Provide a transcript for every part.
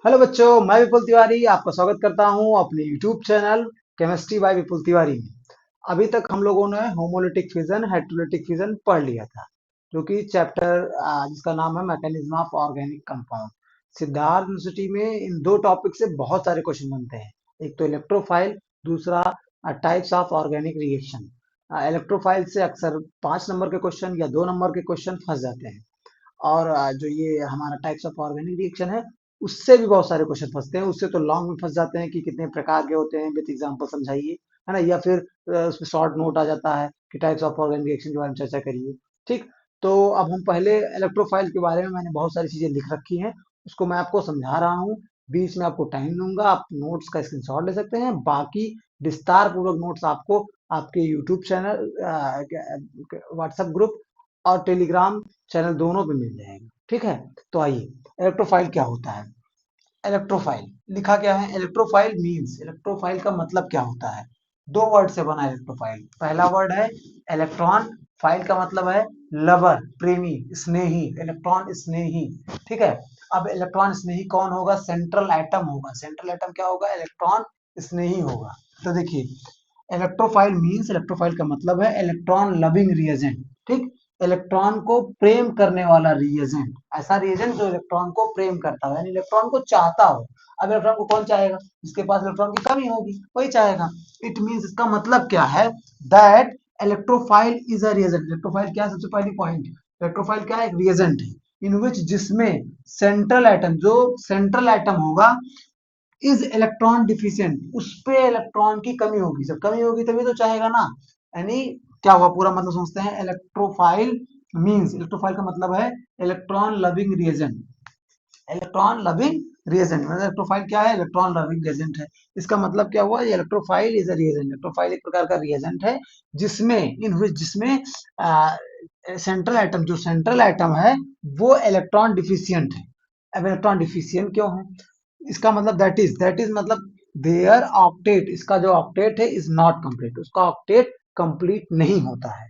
Hello बच्चों, मैं विपुल तिवारी आपका स्वागत करता हूं अपने यूट्यूब चैनल केमिस्ट्री बाय विपुल तिवारी में। अभी तक हम लोगों ने होमोलिटिक फिजन हेटेरोलिटिक फिजन पढ़ लिया था, जो कि चैप्टर जिसका नाम है mechanism of organic compound. Siddharth university में इन दो टॉपिक से बहुत सारे क्वेश्चन बनते हैं। एक तो इलेक्ट्रोफाइल, दूसरा types of organic reaction. Electrophile से अक्सर 5 नंबर के क्वेश्चन या 2 नंबर के क्वेश्चन फंस जाते हैं, और जो ये हमारा टाइप्स ऑफ ऑर्गेनिक रिएक्शन है उससे भी बहुत सारे क्वेश्चन फंसते हैं। उससे तो लॉन्ग में फंस जाते हैं कि कितने प्रकार के होते हैं, विथ एग्जांपल समझाइए, है ना, या फिर उसमें शॉर्ट नोट आ जाता है कि टाइप्स ऑफ ऑर्गेनिक रिएक्शन के बारे में चर्चा करिए। ठीक, तो अब हम पहले इलेक्ट्रोफाइल के बारे में, मैंने बहुत सारी चीजें लिख रखी हैं, उसको मैं आपको समझा रहा हूँ। बीच में आपको टाइम दूंगा, आप नोट्स का स्क्रीनशॉट ले सकते हैं। बाकी विस्तार पूर्वक नोट्स आपको आपके यूट्यूब चैनल, व्हाट्सएप ग्रुप और टेलीग्राम चैनल दोनों पे मिल जाएगा। ठीक है, तो आइए, इलेक्ट्रोफाइल क्या होता है। इलेक्ट्रोफाइल लिखा क्या है, इलेक्ट्रोफाइल मींस, इलेक्ट्रोफाइल का मतलब क्या होता है। दो वर्ड से बना है इलेक्ट्रोफाइल। पहला वर्ड है इलेक्ट्रॉन, फाइल का मतलब है लवर, प्रेमी, स्नेही, इलेक्ट्रॉन स्नेही। ठीक है, अब इलेक्ट्रॉन स्नेही कौन होगा, सेंट्रल एटम होगा। सेंट्रल एटम क्या होगा, इलेक्ट्रॉन स्नेही होगा। तो देखिए, इलेक्ट्रोफाइल मींस, इलेक्ट्रोफाइल का मतलब है इलेक्ट्रॉन लविंग रिएजेंट। ठीक, इलेक्ट्रॉन को प्रेम करने वाला रिएजेंट, ऐसा रिएजेंट जो इलेक्ट्रॉन को प्रेम करता हो, यानी इलेक्ट्रॉन को चाहता हो। अब इलेक्ट्रॉन को कौन चाहेगा, जिसके पास इलेक्ट्रॉन की कमी होगी वही चाहेगा। इट मींस, इसका मतलब क्या है, that electrophile is a reagent. Electrophile क्या है, सबसे पहली पॉइंट, इलेक्ट्रोफाइल क्या है, एक रिएजेंट है इन विच, जिसमें सेंट्रल एटम, जो सेंट्रल एटम होगा, इज इलेक्ट्रॉन डिफिशियंट, उस पे इलेक्ट्रॉन की कमी होगी। जब कमी होगी तभी तो चाहेगा ना। यानी क्या हुआ, पूरा मतलब समझते हैं। इलेक्ट्रोफाइल मींस, इलेक्ट्रोफाइल का मतलब है electron loving reagent. Electron loving reagent मतलब इलेक्ट्रोफाइल क्या है, इलेक्ट्रॉन लविंग रिएजेंट है। इसका मतलब क्या हुआ, electrophile is a reagent. Electrophile एक प्रकार का रिएजेंट है जिसमें, जिसमें सेंट्रल एटम, जो सेंट्रल एटम है वो इलेक्ट्रॉन डिफिशियंट है। अब इलेक्ट्रॉन डिफिशियंट क्यों है, इसका मतलब दैट इज मतलब देयर ऑक्टेट, इसका जो ऑक्टेट है इज नॉट कंप्लीट, उसका ऑक्टेट कंप्लीट नहीं होता है।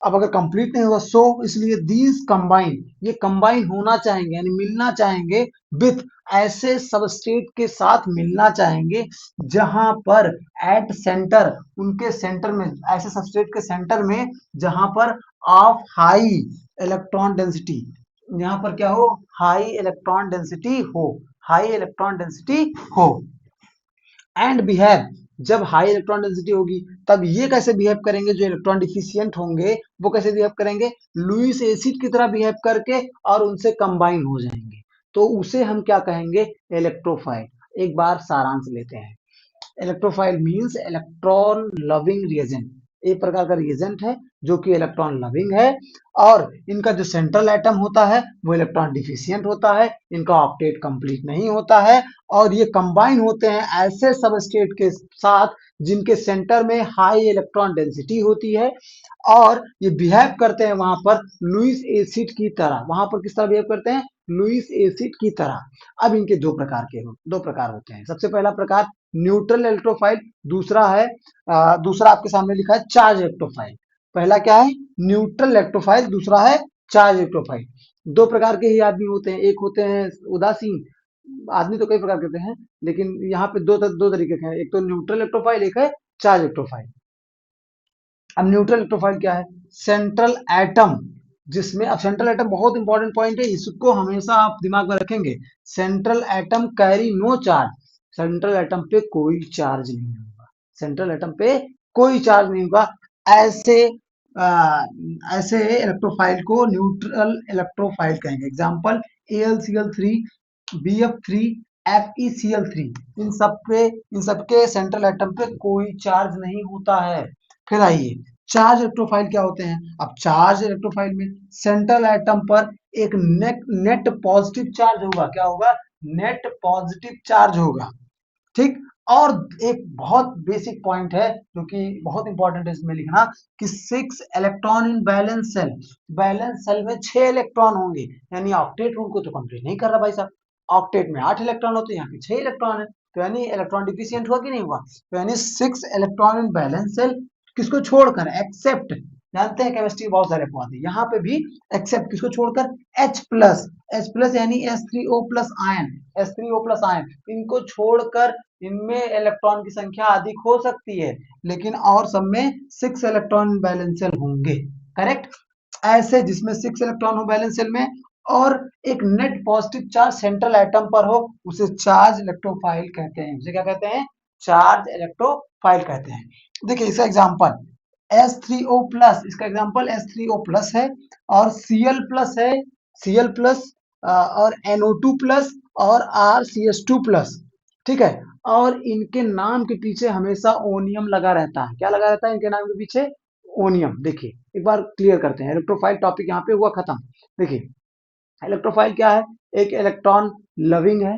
अब अगर कंप्लीट नहीं होगा, सो इसलिए दीज कंबाइन, ये कंबाइन होना चाहेंगे, यानी मिलना चाहेंगे विथ, ऐसे सबस्टेट के साथ मिलना चाहेंगे जहां पर एट सेंटर, उनके सेंटर में, ऐसे सबस्टेट के सेंटर में जहां पर ऑफ हाई इलेक्ट्रॉन डेंसिटी, यहाँ पर क्या हो, हाई इलेक्ट्रॉन डेंसिटी हो, हाई इलेक्ट्रॉन डेंसिटी हो। एंड बिहेव, जब हाई इलेक्ट्रॉन डेंसिटी होगी तब ये कैसे बिहेव करेंगे, जो इलेक्ट्रॉन डिफिशियंट होंगे वो कैसे बिहेव करेंगे, लुईस एसिड की तरह बिहेव करके और उनसे कंबाइन हो जाएंगे। तो उसे हम क्या कहेंगे, इलेक्ट्रोफाइल। एक बार सारांश लेते हैं। Electrophile means electron loving reagent, एक प्रकार का रिएजेंट है जो कि इलेक्ट्रॉन लविंग है, और इनका जो सेंट्रल एटम होता है वो इलेक्ट्रॉन डिफिशियंट होता है, इनका ऑक्टेट कंप्लीट नहीं होता है, और ये कंबाइन होते हैं ऐसे सबस्टेट के साथ जिनके सेंटर में हाई इलेक्ट्रॉन डेंसिटी होती है, और ये बिहेव करते हैं वहां पर लुईस एसिड की तरह। वहां पर किस तरह बिहेव करते हैं, लुईस एसिड की तरह। अब इनके दो प्रकार होते हैं। सबसे पहला प्रकार न्यूट्रल इलेक्ट्रोफाइल, दूसरा है दूसरा आपके सामने लिखा है चार्ज इलेक्ट्रोफाइल। पहला क्या है, न्यूट्रल इलेक्ट्रोफाइल, दूसरा है चार्ज इलेक्ट्रोफाइल। दो प्रकार के ही आदमी होते हैं, एक होते हैं उदासीन आदमी, तो कई प्रकार के होते हैं, लेकिन यहाँ पे दो तरीके के हैं, एक तो न्यूट्रल इलेक्ट्रोफाइल, एक है चार्ज इलेक्ट्रोफाइल। अब न्यूट्रल इलेक्ट्रोफाइल क्या है, सेंट्रल एटम, जिसमें, अब सेंट्रल एटम बहुत इंपॉर्टेंट पॉइंट है, इसको हमेशा आप दिमाग में रखेंगे। Central atom carry no charge, central atom पे कोई चार्ज नहीं होगा, सेंट्रल एटम पे कोई चार्ज नहीं होगा। ऐसे ऐसे इलेक्ट्रोफाइल को न्यूट्रल इलेक्ट्रोफाइल कहेंगे। एग्जांपल AlCl3, BF3, FeCl3, इन सबके सेंट्रल एटम पे कोई चार्ज नहीं होता है। फिर आइए, चार्ज इलेक्ट्रोफाइल क्या होते हैं। अब चार्ज इलेक्ट्रोफाइल में सेंट्रल एटम पर एक नेट पॉजिटिव चार्ज होगा, क्या होगा, नेट पॉजिटिव चार्ज होगा। ठीक, और एक बहुत बेसिक पॉइंट है जो कि बहुत इंपॉर्टेंट है इसमें लिखना, कि 6 electron in valence shell, valence shell में 6 इलेक्ट्रॉन होंगे, यानी ऑक्टेट रूल को तो कंप्लीट नहीं कर रहा भाई साहब। ऑक्टेट में 8 इलेक्ट्रॉन होते हैं, यहाँ पे 6 इलेक्ट्रॉन है, तो यानी इलेक्ट्रॉन डिफिशियंट हुआ कि नहीं हुआ। तो यानी 6 इलेक्ट्रॉन इन बैलेंस सेल, किसको छोड़कर, एक्सेप्ट, जानते हैं केमिस्ट्री बहुत सारे पॉइंट है, यहाँ पे भी एक्सेप्ट किसको छोड़कर H प्लस यानी H3O plus ion, H3O plus ion, इनको छोड़कर इनमें इलेक्ट्रॉन की संख्या अधिक हो सकती है, लेकिन और सब में 6 इलेक्ट्रॉन बैलेंस शेल होंगे। करेक्ट। ऐसे जिसमें 6 इलेक्ट्रॉन हो बैलेंस शेल में और एक net positive charge central atom पर हो, उसे चार्ज इलेक्ट्रोफाइल कहते हैं। उसे क्या कहते हैं? चार्ज इलेक्ट्रोफाइल कहते हैं। देखिए इसका एग्जांपल H3O प्लस, इसका एग्जांपल H3O प्लस है और Cl प्लस है, Cl प्लस और NO2 प्लस और RCH2 प्लस। ठीक है, और इनके नाम के पीछे हमेशा ओनियम लगा रहता है। क्या लगा रहता है इनके नाम के पीछे? ओनियम। देखिए एक बार क्लियर करते हैं, इलेक्ट्रोफाइल टॉपिक यहाँ पे हुआ खत्म। देखिए इलेक्ट्रोफाइल क्या है? एक इलेक्ट्रॉन लविंग है,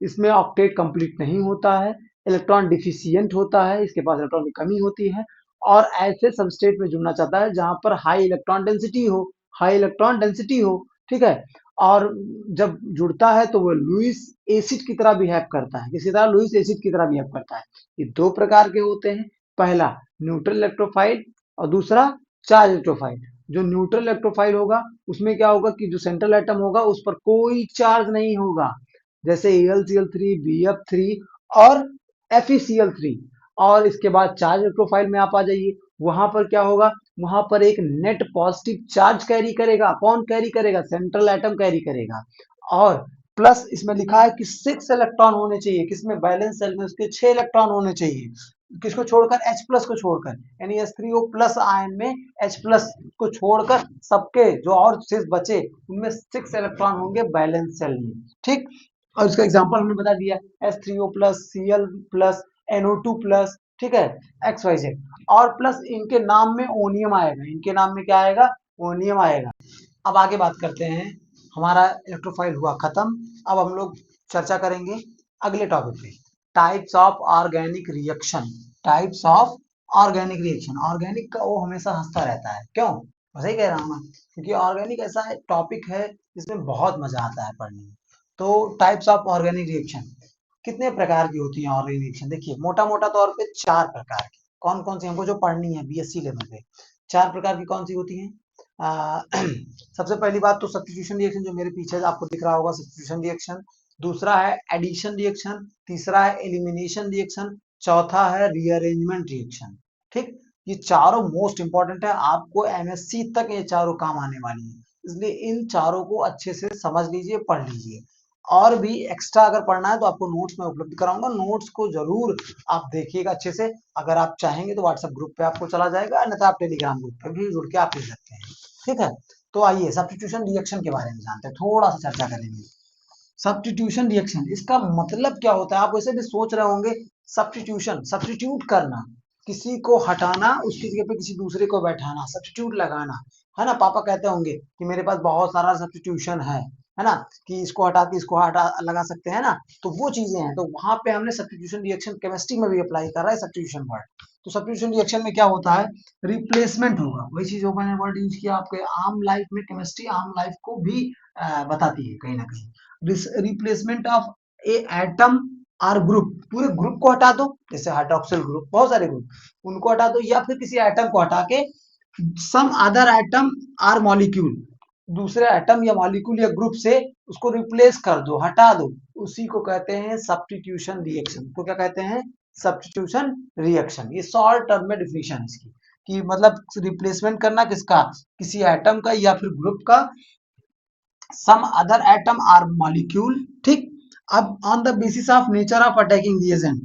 इसमें ऑक्टेट कंप्लीट नहीं होता है, इलेक्ट्रॉन डिफिशियंट होता है, इसके पास इलेक्ट्रॉन की कमी होती है और ऐसे सबस्टेट में जुड़ना चाहता है जहां पर हाई इलेक्ट्रॉन डेंसिटी हो, हाई इलेक्ट्रॉन डेंसिटी हो। ठीक है, और जब जुड़ता है तो वो लुईस एसिड की तरह बिहेव करता है। किसी तरह? लुईस एसिड की तरह बिहेव करता है। ये दो प्रकार के होते हैं, पहला न्यूट्रल इलेक्ट्रोफाइल और दूसरा चार्ज इलेक्ट्रोफाइल। जो न्यूट्रल इलेक्ट्रोफाइल होगा उसमें क्या होगा कि जो सेंट्रल एटम होगा उस पर कोई चार्ज नहीं होगा, जैसे AlCl3, BF3 और FeCl3। और इसके बाद चार्ज इलेक्ट्रोफाइल में आप आ जाइए, वहां पर क्या होगा? वहां पर एक नेट पॉजिटिव चार्ज कैरी करेगा। कौन कैरी करेगा? सेंट्रल एटम कैरी करेगा। और प्लस इसमें लिखा है कि 6 इलेक्ट्रॉन होने चाहिए, किसमें? बैलेंस शेल में उसके 6 इलेक्ट्रॉन होने चाहिए। किसको छोड़कर? H प्लस को छोड़कर, यानी H3O प्लस आयन में H प्लस को छोड़कर सबके जो और शेष बचे उनमें 6 इलेक्ट्रॉन होंगे बैलेंस शेल में। ठीक, और इसका एग्जांपल हमने बता दिया, H3O plus, Cl plus, NO2 plus. ठीक है, XYZ। और प्लस इनके नाम में ओनियम आएगा, इनके नाम में क्या आएगा? ओनियम आएगा। अब आगे बात करते हैं, हमारा इलेक्ट्रोफाइल हुआ खत्म। अब हम लोग चर्चा करेंगे अगले टॉपिक पे, types of organic reaction. Types of organic reaction. Organic का वो हमेशा हंसता रहता है, क्यों? सही कह रहा हूँ मैं, क्योंकि ऑर्गेनिक ऐसा टॉपिक है जिसमें बहुत मजा आता है पढ़ने में। तो टाइप्स ऑफ ऑर्गेनिक रिएक्शन कितने प्रकार की होती हैं? ऑर्गेनिक रिएक्शन देखिए मोटा मोटा तौर पे 4 प्रकार की। कौन कौन सी हमको जो पढ़नी है बीएससी लेवल पे? 4 प्रकार की कौन सी होती हैं? सबसे पहली बात तो सब्स्टिट्यूशन रिएक्शन, जो मेरे पीछे आपको दिख रहा होगा, सब्स्टिट्यूशन रिएक्शन। दूसरा है एडिशन रिएक्शन, तीसरा है एलिमिनेशन रिएक्शन, चौथा है रीअरेंजमेंट रिएक्शन। ठीक, ये चारों मोस्ट इंपॉर्टेंट है, आपको एमएससी तक ये चारों काम आने वाली है, इसलिए इन चारों को अच्छे से समझ लीजिए, पढ़ लीजिए। और भी एक्स्ट्रा अगर पढ़ना है तो आपको नोट्स में उपलब्ध कराऊंगा, नोट्स को जरूर आप देखिएगा अच्छे से। अगर आप चाहेंगे तो व्हाट्सएप ग्रुप पे आपको चला जाएगा, अन्यथा आप टेलीग्राम ग्रुप पे भी जुड़ के आप ले सकते हैं। ठीक है, तो आइए सब्स्टिट्यूशन रिएक्शन के बारे में जानते हैं, थोड़ा सा चर्चा करेंगे। सब्स्टिट्यूशन रिएक्शन, इसका मतलब क्या होता है? आप वैसे भी सोच रहे होंगे, सब्स्टिट्यूशन, सब्स्टिट्यूट करना, किसी को हटाना, उसकी जगह पे किसी दूसरे को बैठाना, सब्स्टिट्यूट लगाना, है ना? पापा कहते होंगे कि मेरे पास बहुत सारा सब्स्टिट्यूशन है ना, कि इसको हटा के इसको हटा लगा सकते हैं ना, तो वो चीजें हैं। तो वहां पे हमने सब्स्टिट्यूशन रिएक्शन केमिस्ट्री में भी अप्लाई कर रहा है सब्स्टिट्यूशन वर्ड। तो सब्स्टिट्यूशन रिएक्शन में क्या होता है? रिप्लेसमेंट होगा, वही चीज जो मैंने वर्ड यूज किया आपके आम लाइफ में, केमिस्ट्री आम लाइफ को भी बताती है कहीं ना कहीं। Replacement of a atom or group, पूरे ग्रुप को हटा दो, जैसे हाइड्रोक्सिल ग्रुप, बहुत सारे ग्रुप, उनको हटा दो, या फिर किसी एटम को हटा के some other atom or molecule, दूसरे एटम या मॉलिक्यूल या ग्रुप से उसको रिप्लेस कर दो, हटा दो, उसी को कहते हैं सब्स्टिट्यूशन रिएक्शन। तो क्या कहते हैं? Substitution reaction. ये शॉर्ट टर्म में डिफिनेशन इसकी, कि मतलब रिप्लेसमेंट करना किसका? किसी एटम का या फिर ग्रुप का, some other atom or molecule। ठीक, अब on the basis of nature of attacking reagent,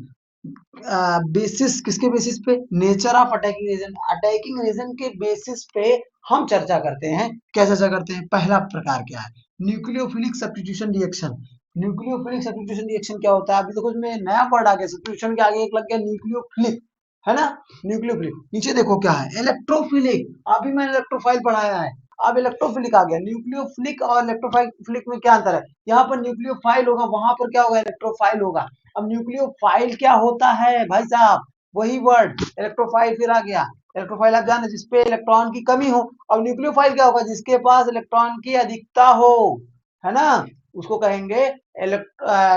basis किसके बेसिस पे? Nature of attacking agent, attacking agent के बेसिस पे हम चर्चा करते हैं। क्या चर्चा करते हैं? पहला प्रकार क्या है? Nucleophilic substitution reaction. Nucleophilic substitution reaction क्या होता है? अभी देखो इसमें नया वर्ड आ गया, सब्स्टिट्यूशन के आगे एक लग गया न्यूक्लियोफिलिक, है ना? न्यूक्लियोफिलिक, नीचे देखो क्या है? इलेक्ट्रोफिलिक। अभी मैंने इलेक्ट्रोफाइल पढ़ाया है, अब इलेक्ट्रोफिलिक आ गया। न्यूक्लियोफिलिक और इलेक्ट्रोफिलिक में क्या अंतर है? यहाँ पर न्यूक्लियोफाइल होगा, वहां पर क्या होगा? इलेक्ट्रोफाइल होगा। अब न्यूक्लियोफाइल क्या होता है भाई साहब? वही वर्ड इलेक्ट्रोफाइल फिर आ गया। इलेक्ट्रोफाइल आप जाने जिसपे इलेक्ट्रॉन की कमी हो। अब न्यूक्लियोफाइल क्या होगा? जिसके पास इलेक्ट्रॉन की अधिकता हो, है ना, उसको कहेंगे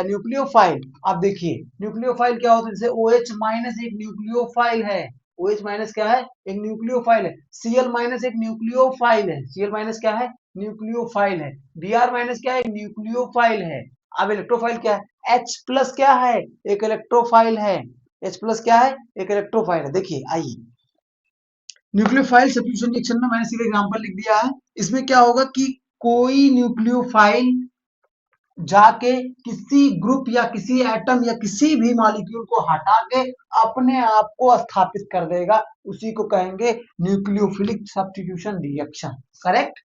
न्यूक्लियोफाइल। अब देखिए न्यूक्लियोफाइल क्या होता है? जैसे OH माइनस एक न्यूक्लियोफाइल है, OH माइनस क्या है, एक न्यूक्लियोफाइल है। Cl माइनस एक न्यूक्लियोफाइल है, Cl माइनस क्या है, न्यूक्लियोफाइल है। Br माइनस क्या है, न्यूक्लियोफाइल है। अब इलेक्ट्रोफाइल क्या है, H प्लस क्या है, एक इलेक्ट्रोफाइल है। H प्लस क्या है, एक इलेक्ट्रोफाइल है। देखिए आइए, न्यूक्लियोफाइल सब्स्टिट्यूशन रिएक्शन में मैंने सिर्फ एग्जांपल लिख दिया है। इसमें क्या होगा कि कोई न्यूक्लियोफाइल जाके किसी ग्रुप या किसी एटम या किसी भी मॉलिक्यूल को हटा के अपने आप को स्थापित कर देगा, उसी को कहेंगे न्यूक्लियोफिलिक सब्स्टिट्यूशन रिएक्शन। करेक्ट।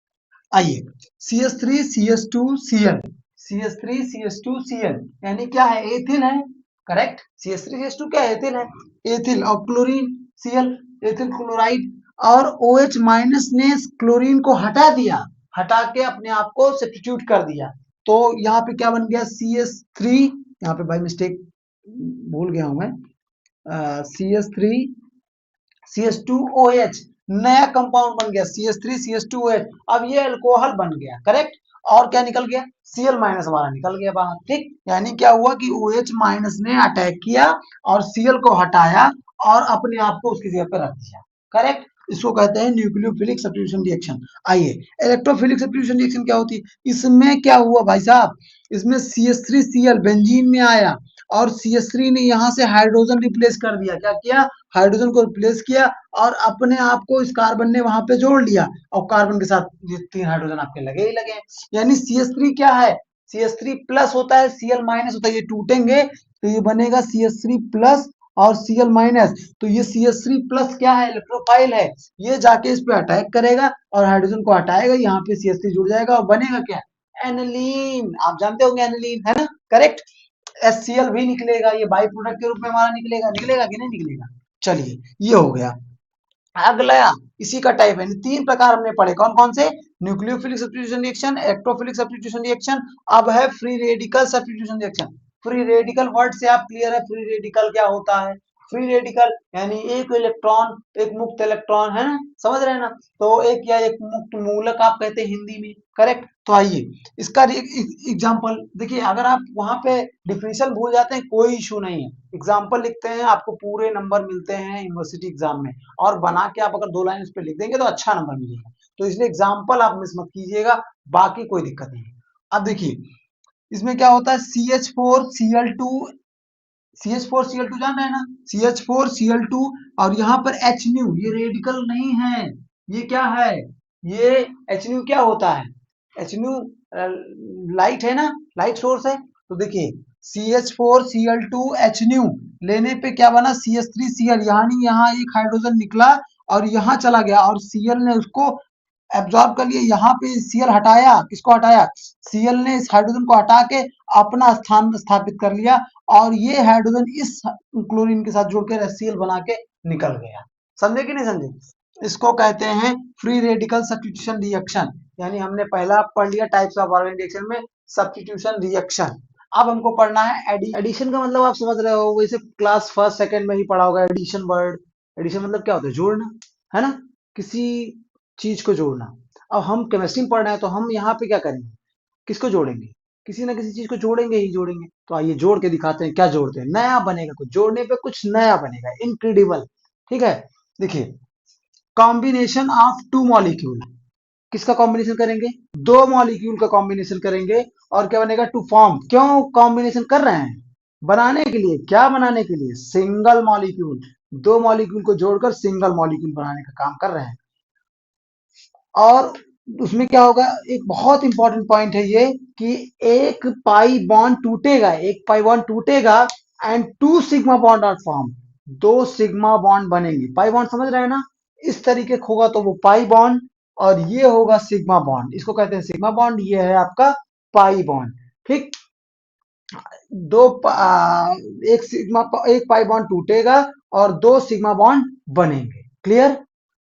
आइए, CH3 CH2 Cl, CH3 CH2 Cl यानी क्या है, एथिल है। करेक्ट। CH3 CH2 क्या है, एथिल है, एथिल। और क्लोरीन Cl, एथिल क्लोराइड। और OH माइनस ने क्लोरीन को हटा दिया, हटा के अपने आप को सब्स्टिट्यूट कर दिया। तो यहाँ पे क्या बन गया, CH3, यहाँ पे भाई मिस्टेक भूल गया हूं मैं, CH3 CH2OH नया कंपाउंड बन गया, CH3 CH2OH। अब ये अल्कोहल बन गया। करेक्ट। और क्या निकल गया, Cl माइनस हमारा निकल गया बाहर। ठीक, यानी क्या हुआ कि OH माइनस ने अटैक किया और Cl को हटाया और अपने आप को उसकी जगह पर रख दिया। करेक्ट। इसको कहते हैं न्यूक्लियोफिलिक सब्स्टिट्यूशन रिएक्शन। आइए, इलेक्ट्रोफिलिक सब्स्टिट्यूशन रिएक्शन क्या होती है। इसमें क्या हुआ भाई साहब, इसमें CH3Cl बेंजीन में आया और CH3 ने यहाँ से हाइड्रोजन रिप्लेस कर दिया। क्या किया, हाइड्रोजन को रिप्लेस किया और अपने आप को इस कार्बन ने वहां पे जोड़ लिया और कार्बन के साथ ये 3 हाइड्रोजन आपके लगे ही लगे। यानी CH3 क्या है, CH3 प्लस होता है, Cl माइनस होता है। ये टूटेंगे तो ये बनेगा CH3 प्लस और Cl माइनस। तो ये CH3 प्लस क्या है, इलेक्ट्रोफाइल है। ये जाके इस पे अटैक करेगा और हाइड्रोजन को हटाएगा, यहाँ पे CH3 जुड़ जाएगा और बनेगा क्या, एनिलीन। आप जानते होंगे एनिलीन, है ना। करेक्ट। HCl भी निकलेगा, ये बाई प्रोडक्ट के रूप में हमारा निकलेगा, निकलेगा कि नहीं निकलेगा। चलिए, ये हो गया। अगला इसी का टाइप है, 3 प्रकार हमने पढ़े, कौन कौन से, nucleophilic substitution reaction, electrophilic substitution reaction. अब है free radical substitution reaction. Free radical word से आप क्लियर है, फ्री रेडिकल क्या होता है। फ्री रेडिकल यानी एक इलेक्ट्रॉन, एक मुक्त इलेक्ट्रॉन, है ना, समझ रहे हैं ना। तो एक या एक मुक्त मूलक आप कहते हैं हिंदी में। करेक्ट। तो आइए इसका एग्जाम्पल देखिए, अगर आप वहां पे डिफिनेशन भूल जाते हैं कोई इशू नहीं है, एग्जाम्पल लिखते हैं, आपको पूरे नंबर मिलते हैं यूनिवर्सिटी एग्जाम में। और बना के आप अगर 2 लाइन उस पर लिख देंगे तो अच्छा नंबर मिलेगा। तो इसलिए एग्जाम्पल आप मिस मत कीजिएगा, बाकी कोई दिक्कत नहीं है। अब देखिए, इसमें क्या होता है, CH4Cl2 जान रहे हैं ना, CH4Cl2 और यहाँ पर H न्यू, ये रेडिकल नहीं है, ये क्या है, ये H न्यू क्या होता है, H न्यू लाइट है ना, लाइट सोर्स है। तो देखिए CH4Cl2 H न्यू लेने पे क्या बना, CH3Cl, यानी यहाँ एक हाइड्रोजन निकला और यहाँ चला गया और Cl ने उसको एब्जॉर्ब कर लिया। यहाँ पे Cl हटाया, किसको हटाया, Cl ने इस हाइड्रोजन को हटा के अपना स्थान स्थापित कर लिया और ये हाइड्रोजन इस क्लोरीन के साथ जुड़कर HCl बना के निकल गया। समझे कि नहीं समझे। इसको कहते हैं फ्री रेडिकल सब्स्टिट्यूशन रिएक्शन। यानी हमने पहला पढ़ लिया टाइप्स ऑफ ऑर्गेनिक रिएक्शन में सब्स्टिट्यूशन रिएक्शन। अब हमको पढ़ना है एडिशन का मतलब आप समझ रहे हो, वैसे क्लास फर्स्ट सेकंड में ही पढ़ा होगा एडिशन वर्ड। एडिशन मतलब क्या होता है, जोड़ना, है ना, किसी चीज को जोड़ना। अब हम केमिस्ट्री में पढ़ रहे हैं तो हम यहाँ पे क्या करेंगे, किसको जोड़ेंगे, किसी ना किसी चीज को जोड़ेंगे ही जोड़ेंगे। तो आइए जोड़ के दिखाते हैं, क्या जोड़ते हैं, नया बनेगा, कुछ जोड़ने पे कुछ नया बनेगा, इनक्रेडिबल। ठीक है, देखिए, कॉम्बिनेशन ऑफ 2 मॉलिक्यूल, किसका कॉम्बिनेशन करेंगे, 2 मॉलिक्यूल का कॉम्बिनेशन करेंगे और क्या बनेगा, टू फॉर्म। क्यों कॉम्बिनेशन कर रहे हैं, बनाने के लिए, क्या बनाने के लिए, सिंगल मॉलिक्यूल। 2 मॉलिक्यूल को जोड़कर सिंगल मॉलिक्यूल बनाने का काम कर रहे हैं। और उसमें क्या होगा, एक बहुत इंपॉर्टेंट पॉइंट है ये कि एक पाई बॉन्ड टूटेगा, एक पाई बॉन्ड टूटेगा and 2 sigma bond are form, 2 sigma bond बनेंगे। पाई बॉन्ड समझ रहे हैं ना, इस तरीके का होगा तो वो पाई बॉन्ड और ये होगा सिग्मा बॉन्ड, इसको कहते हैं सिग्मा बॉन्ड, ये है आपका पाई बॉन्ड। ठीक, एक सिग्मा, एक पाई बॉन्ड टूटेगा और 2 सिग्मा बॉन्ड बनेंगे। क्लियर,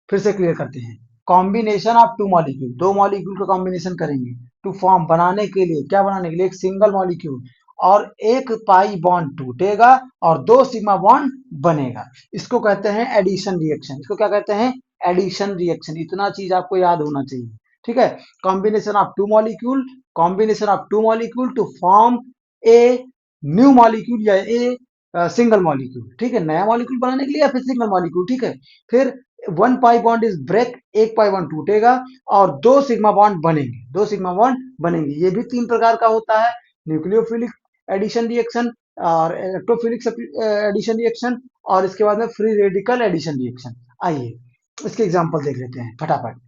फिर से क्लियर करते हैं, कॉम्बिनेशन ऑफ 2 मॉलिक्यूल, 2 मॉलिक्यूल का कॉम्बिनेशन करेंगे टू फॉर्म, बनाने के लिए, क्या बनाने के लिए, एक सिंगल मॉलिक्यूल। और एक पाई बॉन्ड टूटेगा और 2 सिग्मा बॉन्ड बनेगा। इसको कहते हैं एडिशन रिएक्शन। इसको क्या कहते हैं, एडिशन रिएक्शन। इतना चीज आपको याद होना चाहिए। ठीक है, combination of 2 molecule, combination of 2 molecule to form a new molecule या ए सिंगल मॉलिक्यूल, ठीक है, नया मॉलिक्यूल बनाने के लिए या फिर सिंगल मॉलिक्यूल, ठीक है। फिर one pi bond is break, एक पाई बॉन्ड टूटेगा और दो सिग्मा बॉन्ड बनेंगे, दो सिग्मा बॉन्ड बनेंगे। ये भी तीन प्रकार का होता है, न्यूक्लियोफिलिक एडिशन रिएक्शन और इलेक्ट्रोफिलिक एडिशन रिएक्शन और इसके बाद में फ्री रेडिकल एडिशन रिएक्शन। आइए इसके एग्जांपल देख लेते हैं फटाफट।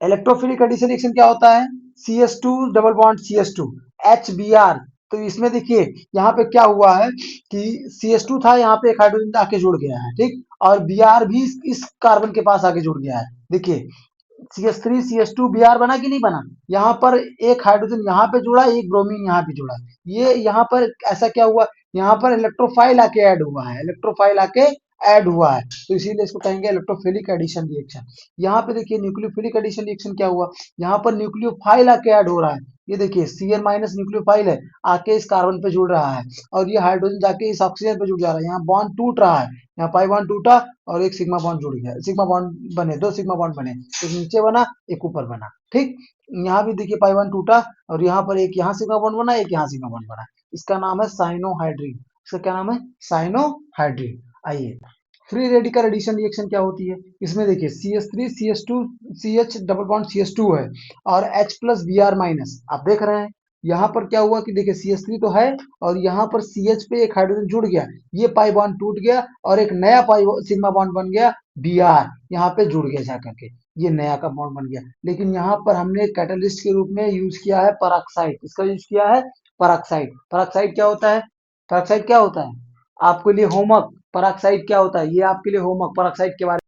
इलेक्ट्रोफिलिक एडिशन रिएक्शन क्या होता है? CS2 double bond CS2 HBr। तो इसमें देखिए यहाँ पे क्या हुआ है कि CS2 था, यहाँ पे एक हाइड्रोजन आके जुड़ गया है, ठीक, और Br भी इस कार्बन के पास आके जुड़ गया है। देखिए CS3 CS2 Br बना कि नहीं बना? यहाँ पर एक हाइड्रोजन यहाँ पे जुड़ा, एक ब्रोमीन यहाँ पे जुड़ा। ये यहाँ पर ऐसा क्या हुआ, यहाँ पर इलेक्ट्रोफाइल आके ऐड हुआ है, इलेक्ट्रोफाइल आके ऐड हुआ है, तो इसीलिए इसको कहेंगे इलेक्ट्रोफिलिक एडिशन रिएक्शन। यहाँ पे देखिए न्यूक्लियोफिलिक एडिशन रिएक्शन क्या हुआ, यहाँ पर न्यूक्लियोफाइल आके ऐड हो रहा है। ये देखिए Cn माइनस न्यूक्लियोफाइल है, आके इस कार्बन पे जुड़ रहा है और ये हाइड्रोजन जाके इस ऑक्सीजन पे जुड़ जा रहा है। यहाँ बॉन्ड टूट रहा है, यहाँ पाई बॉन्ड टूटा और एक सिग्मा बॉन्ड जुड़ गया, सिग्मा बॉन्ड बने, दो सिग्मा बॉन्ड बने, एक नीचे बना एक ऊपर बना, ठीक। यहाँ भी देखिए पाई बॉन्ड टूटा और यहाँ पर एक यहाँ सिग्मा बॉन्ड बना, एक यहाँ सिग्मा बॉन्ड बना। इसका नाम है साइनोहाइड्रिन। इसका क्या नाम है? साइनोहाइड्रिन। आइए फ्री रेडिकल एडिशन रिएक्शन क्या होती है? इसमें देखिए CS3 CS2 CH double bond CS2 है और H प्लस Br माइनस, आप देख रहे हैं यहाँ पर क्या हुआ कि देखिए CS3 तो है और यहाँ पर CH पे एक हाइड्रोजन जुड़ गया, ये पाई बॉन्ड टूट गया और एक नया पाई सिग्मा बॉन्ड बन गया Br, यहाँ पे जुड़ गया जाकर के, ये नया का बॉन्ड बन गया। लेकिन यहाँ पर हमने कैटलिस्ट के रूप में यूज किया है पेरोक्साइड, इसका यूज किया है पेरोक्साइड। पेरोक्साइड क्या होता है? पेरोक्साइड क्या होता है? आपके लिए होमवर्क, पेरोक्साइड क्या होता है ये आपके लिए होमवर्क, पेरोक्साइड के बारे